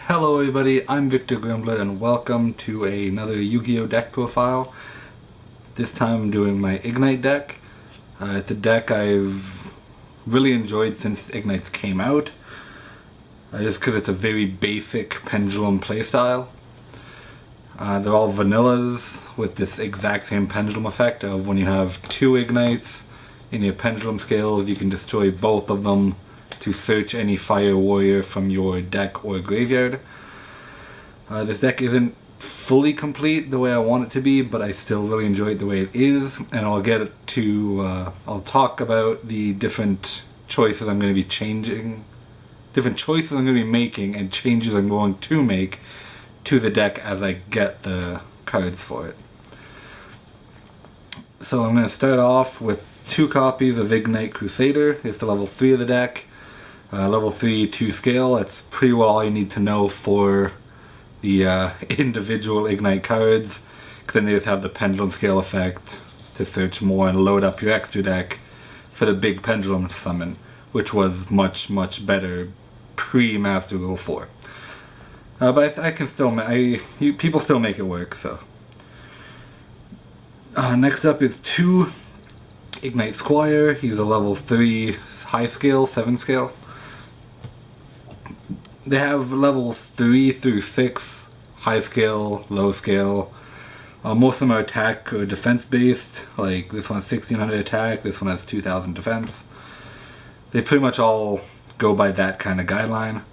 Hello everybody, I'm Victor Grimblood and welcome to another Yu-Gi-Oh! Deck profile. This time I'm doing my Igknight deck. It's a deck I've really enjoyed since Igknights came out. Just because it's a very basic pendulum playstyle. They're all vanillas with this exact same pendulum effect of when you have two Igknights in your pendulum scales, you can destroy both of them to search any fire warrior from your deck or graveyard. This deck isn't fully complete the way I want it to be, but I still really enjoy it the way it is, and I'll talk about the different choices I'm going to be making and changes I'm going to make to the deck as I get the cards for it. So I'm going to start off with 2 copies of Igknight Crusader. It's the level 3 of the deck. Level 3 2 scale. That's pretty well all you need to know for the individual Igknight cards, because then they just have the pendulum scale effect to search more and load up your extra deck for the big pendulum summon, which was much better pre-Master Rule 4. But I can still, people still make it work. So next up is 2 Igknight Squire. He's a level 3 high scale, 7 scale. They have levels 3 through 6, high scale, low scale. Most of them are attack or defense based, like this one has 1600 attack, this one has 2000 defense. They pretty much all go by that kind of guideline.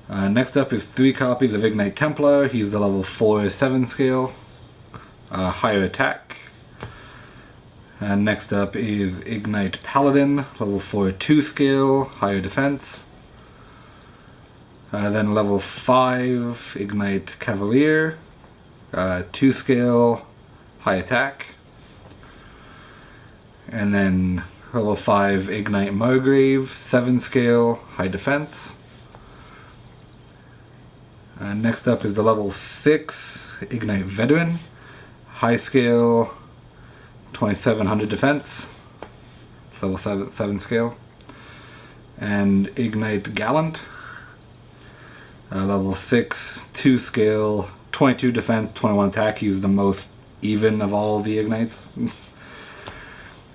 Next up is 3 copies of Igknight Templar. He's the level 4 7 scale, higher attack. And next up is Igknight Paladin, level 4 2 scale, higher defense. Then level 5 Igknight Cavalier, 2 scale, high attack. And then level 5 Igknight Margrave, 7 scale, high defense. Next up is the level 6 Igknight Veteran, high scale, 2700 defense, level 7 scale. And Igknight Gallant, level 6 2 scale, 22 defense, 21 attack. He's the most even of all the Igknights.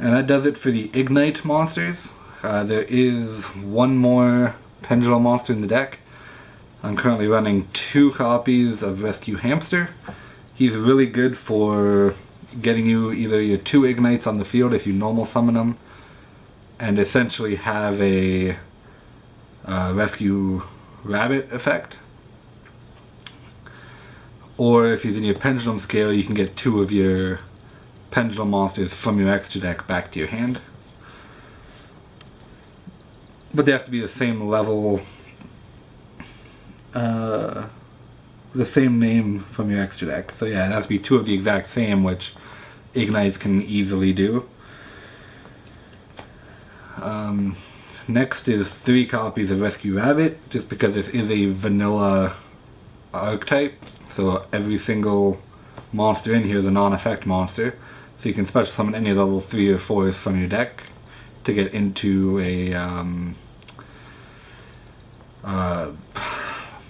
And that does it for the Igknight monsters. There is one more Pendulum monster in the deck. I'm currently running 2 copies of Rescue Hamster. He's really good for getting you either your 2 Igknights on the field if you normal summon them, and essentially have a Rescue Rabbit effect. Or if he's in your Pendulum scale, you can get 2 of your Pendulum monsters from your extra deck back to your hand. But they have to be the same level, the same name from your extra deck. So yeah, it has to be 2 of the exact same, which Igknights can easily do. Next is 3 copies of Rescue Rabbit, just because this is a vanilla archetype, so every single monster in here is a non-effect monster, so you can special summon any level 3 or 4s from your deck to get into a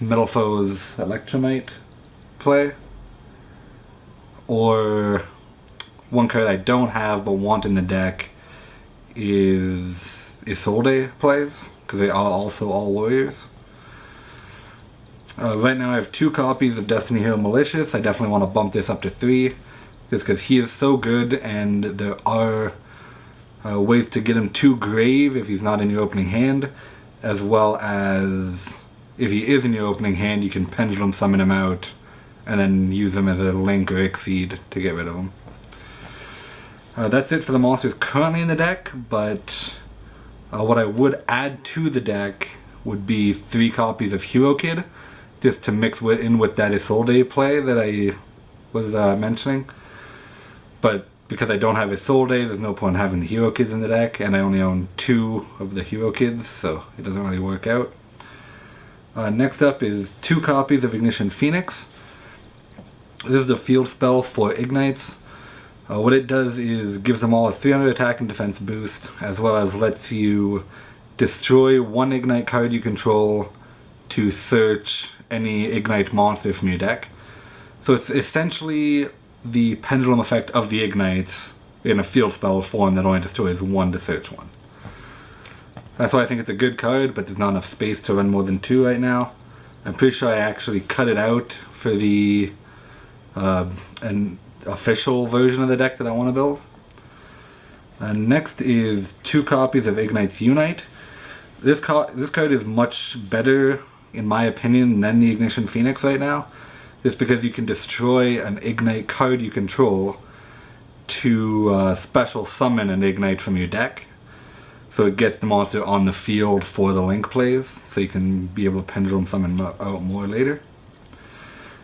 Metal Foes Electromite play. Or one card I don't have but want in the deck is Isolde plays, because they are also all warriors. Right now I have 2 copies of Destiny Hero Malicious. I definitely want to bump this up to 3, just because he is so good, and there are ways to get him to grave if he's not in your opening hand, as well as if he is in your opening hand, you can pendulum summon him out and then use him as a Link or Exceed to get rid of him. That's it for the monsters currently in the deck, but what I would add to the deck would be 3 copies of Hero Kid, just to mix in with that Isolde play that I was mentioning. But because I don't have Isolde, there's no point in having the Hero Kids in the deck, and I only own 2 of the Hero Kids, so it doesn't really work out. Next up is 2 copies of Ignition Phoenix. This is the field spell for Igknights. What it does is gives them all a 300 attack and defense boost, as well as lets you destroy 1 Igknight card you control to search any Igknight monster from your deck. So it's essentially the pendulum effect of the Igknights in a field spell form that only destroys one to search one. That's why I think it's a good card, but there's not enough space to run more than 2 right now. I'm pretty sure I actually cut it out for the an official version of the deck that I want to build. Next is 2 copies of Igknight's Unite. This card is much better, in my opinion, than the Ignition Phoenix right now. Just because you can destroy an Igknight card you control to special summon an Igknight from your deck. So it gets the monster on the field for the link plays, so you can be able to pendulum summon out more later.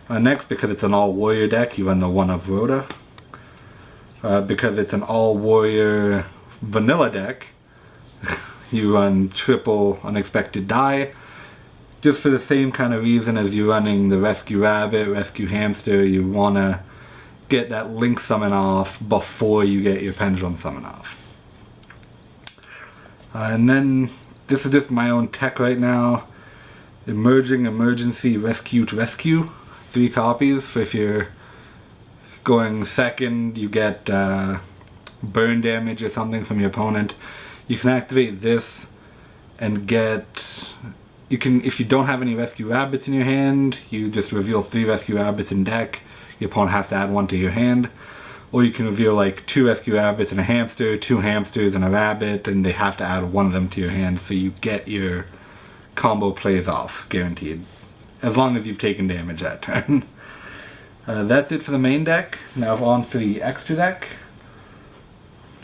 Next, because it's an all-warrior deck, you run the 1 of Rhoda. Because it's an all-warrior vanilla deck, you run triple Unexpected Die. Just for the same kind of reason as you running the Rescue Rabbit, Rescue Hamster, you want to get that link summon off before you get your pendulum summon off. And then, this is just my own tech right now. Emerging Emergency Rescue to Rescue. 3 copies for if you're going second, you get burn damage or something from your opponent. You can activate this and get... You can, if you don't have any Rescue Rabbits in your hand, you just reveal 3 Rescue Rabbits in deck. Your opponent has to add 1 to your hand. Or you can reveal like 2 Rescue Rabbits and a hamster, 2 hamsters and a rabbit, and they have to add 1 of them to your hand, so you get your combo plays off, guaranteed. As long as you've taken damage that turn. That's it for the main deck. Now on for the extra deck.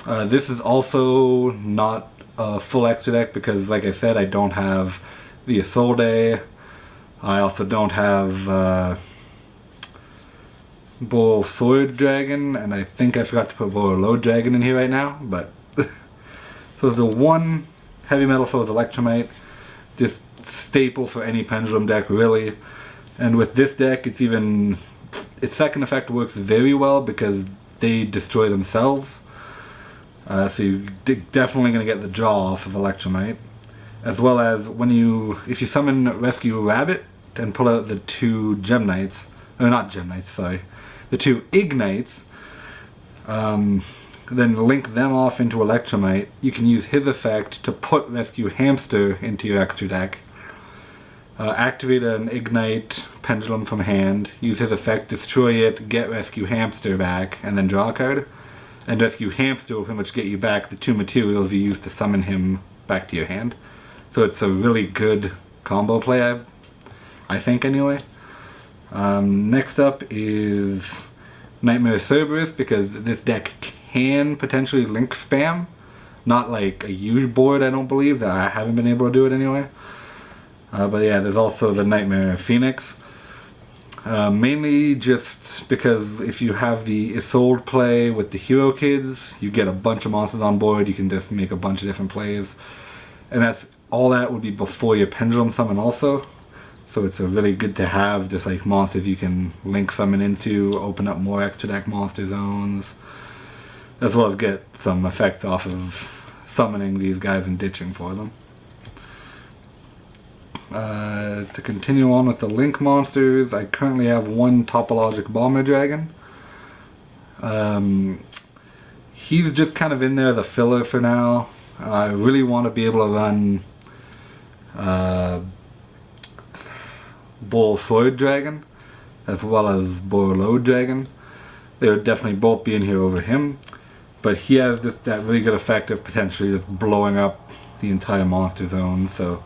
This is also not a full extra deck because, like I said, I don't have the Isolde. I also don't have Bull Sword Dragon, and I think I forgot to put Bull Load Dragon in here right now, but so the 1 heavy metal foes Electromite, just staple for any pendulum deck really. And with this deck, it's even, its second effect works very well because they destroy themselves. So you're definitely going to get the jaw off of Electromite. As well as when if you summon Rescue Rabbit and pull out the 2 Gem Knights, or not Gem Knights, sorry, the 2 Igknights, then link them off into Electromite, you can use his effect to put Rescue Hamster into your extra deck. Activate an Igknight Pendulum from hand, use his effect, destroy it, get Rescue Hamster back, and then draw a card. And Rescue Hamster will pretty much get you back the 2 materials you used to summon him back to your hand. So it's a really good combo play, I think anyway. Next up is Nightmare Cerberus, because this deck can potentially link spam. Not like a huge board, I don't believe, that I haven't been able to do it anyway. But yeah, there's also the Nightmare Phoenix. Mainly just because if you have the Isolde play with the Hero Kids, you get a bunch of monsters on board, you can just make a bunch of different plays. And that's all that would be before your Pendulum Summon also. So it's a really good to have, just like monsters you can link summon into, open up more extra deck monster zones, as well as get some effects off of summoning these guys and ditching for them. To continue on with the link monsters, I currently have 1 Topologic Bomber Dragon. He's just kind of in there as a filler for now. I really want to be able to run Bull Sword Dragon as well as Bull Load Dragon. They would definitely both be in here over him, but he has just that really good effect of potentially just blowing up the entire monster zone, so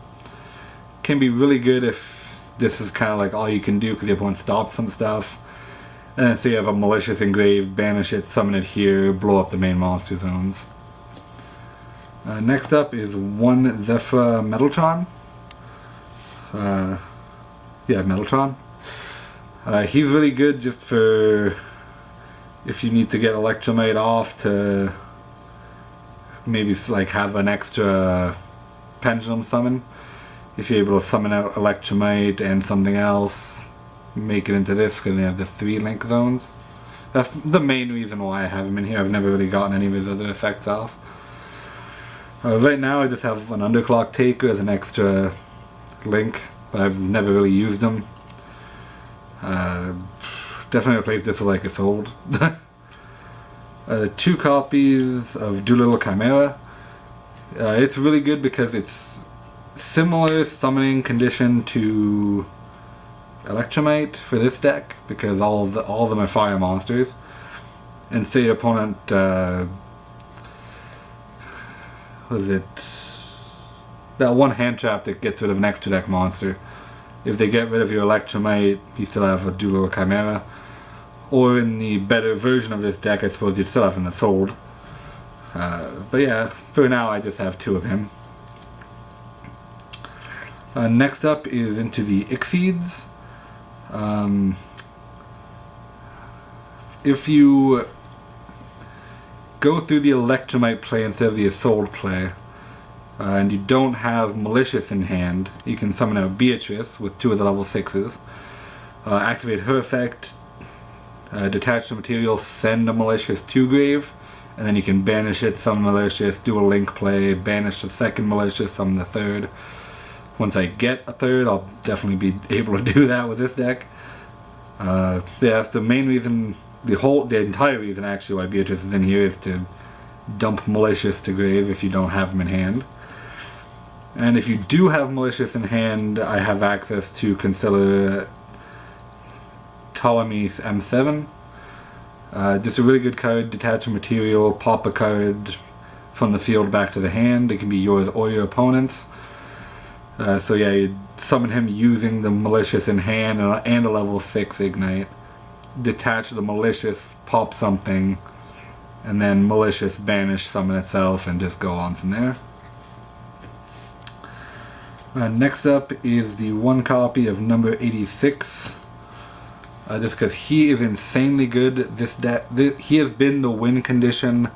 can be really good if this is kind of like all you can do because your opponent stops some stuff. And then say you have a Malicious Engrave, banish it, summon it here, blow up the main monster zones. Next up is 1 Zephyr Metaltron. Metaltron. He's really good just for if you need to get Electromite off to maybe like have an extra Pendulum Summon. If you're able to summon out Electromite and something else, make it into this because they have the 3 link zones. That's the main reason why I have him in here. I've never really gotten any of his other effects off. Right now I just have an Underclock Taker as an extra link but I've never really used them. Definitely replace this with like a sold. 2 copies of Doolittle Chimera. It's really good because it's similar summoning condition to Igknight for this deck, because all of them are fire monsters. And say your opponent, was it that one hand trap that gets rid of an extra deck monster? If they get rid of your Igknight, you still have a Doolittle Chimera. Or in the better version of this deck, I suppose you'd still have an Assault. But yeah, for now I just have 2 of him. Next up is into the Ixids. If you go through the Igknight play instead of the Assault play, and you don't have Malicious in hand, you can summon out Beatrice with 2 of the level 6s. Activate her effect, detach the material, send a Malicious to grave, and then you can banish it, summon Malicious, do a link play, banish the second Malicious, summon the third. Once I get a third, I'll definitely be able to do that with this deck. Yeah, that's the main reason, the entire reason actually why Beatrice is in here, is to dump Malicious to grave if you don't have them in hand. And if you do have Malicious in hand, I have access to Constellar Ptolemy's M7. Just a really good card, detach a material, pop a card from the field back to the hand. It can be yours or your opponent's. So yeah, you summon him using the Malicious in hand and a level 6 Igknight. Detach the Malicious, pop something, and then Malicious banish summon itself and just go on from there. Next up is the 1 copy of number 86. Just because he is insanely good. This deck, he has been the win condition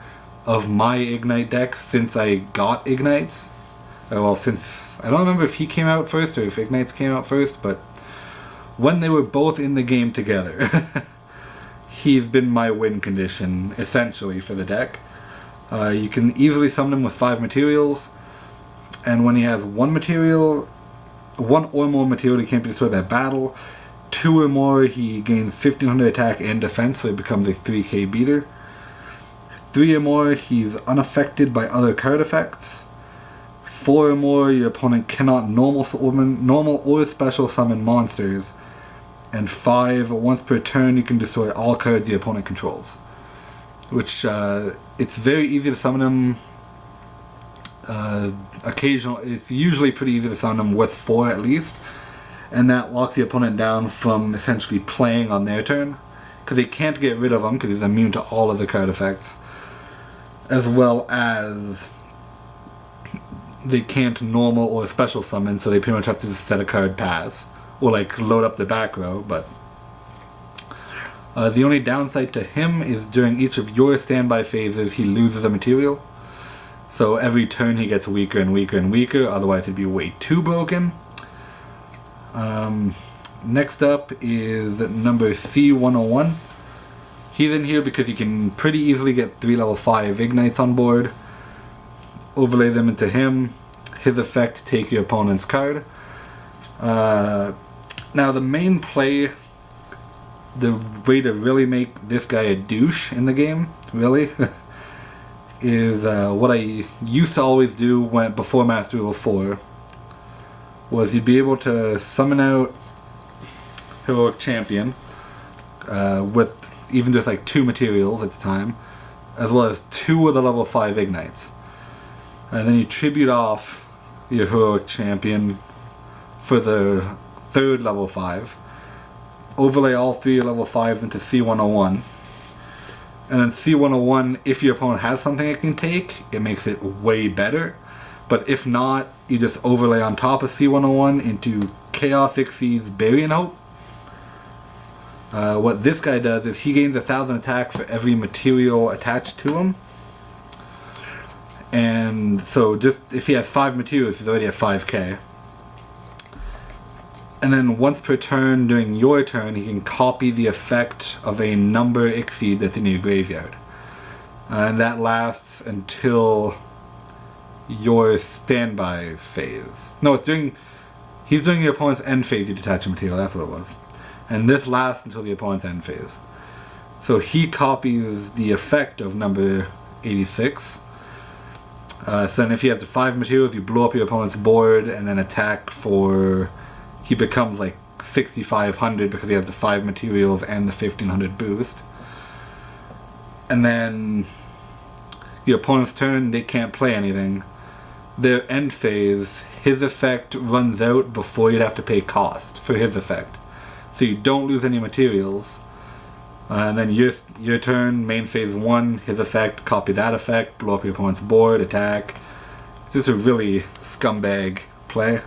of my Igknight deck since I got Igknights. Well, since I don't remember if he came out first or if Igknights came out first, but when they were both in the game together, he's been my win condition essentially for the deck. You can easily summon him with 5 materials, and when he has 1 material, 1 or more material, he can't be destroyed by battle. 2 or more, he gains 1500 attack and defense, so it becomes a 3k beater. 3 or more, he's unaffected by other card effects. 4 or more, your opponent cannot normal or special summon monsters. And 5, once per turn, you can destroy all cards the opponent controls. Which, it's very easy to summon him. It's usually pretty easy to summon him with 4 at least. And that locks the opponent down from essentially playing on their turn. Because they can't get rid of him because he's immune to all of the card effects. As well as they can't normal or special summon, so they pretty much have to just set a card pass. Or like load up the back row, but the only downside to him is during each of your standby phases he loses a material. So every turn he gets weaker and weaker and weaker, otherwise he'd be way too broken. Next up is number C101. He's in here because you can pretty easily get 3 level 5 Igknights on board. Overlay them into him. His effect, take your opponent's card. Now the main play, the way to really make this guy a douche in the game, really, is what I used to always do before Master Rule 4, was you'd be able to summon out Heroic Champion with even just like 2 materials at the time, as well as 2 of the level 5 Igknights. And then you tribute off your Heroic Champion for the 3rd level 5. Overlay all 3 level 5s into C101. And then C101, if your opponent has something it can take, it makes it way better. But if not, you just overlay on top of C101 into Chaos Ixids Burying Hope. What this guy does is he gains 1000 attack for every material attached to him. And so just if he has 5 materials, he's already at 5k. And then once per turn during your turn, he can copy the effect of a number Ixid that's in your graveyard. And that lasts until your standby phase. No, it's during He's during your opponent's end phase you detach a material, that's what it was. And this lasts until the opponent's end phase. So he copies the effect of number 86. So then if he has the 5 materials, you blow up your opponent's board and then attack for... He becomes like 6,500 because he has the 5 materials and the 1,500 boost. And then your opponent's turn, they can't play anything. Their end phase, his effect runs out before you'd have to pay cost for his effect. So you don't lose any materials. And then your turn, main phase 1, his effect, copy that effect, blow up your opponent's board, attack. It's just a really scumbag play.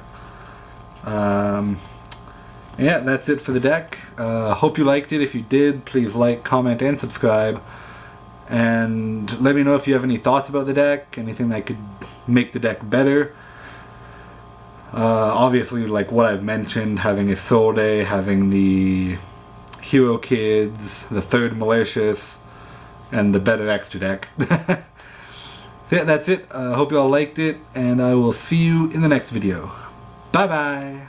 Yeah, that's it for the deck. Hope you liked it. If you did, please like, comment, and subscribe. And let me know if you have any thoughts about the deck, anything that could make the deck better. Obviously, like what I've mentioned, having a Soul Day, having the Hero Kids, the 3rd Malicious, and the better extra deck. So yeah, that's it. Hope you all liked it, and I will see you in the next video. Bye bye!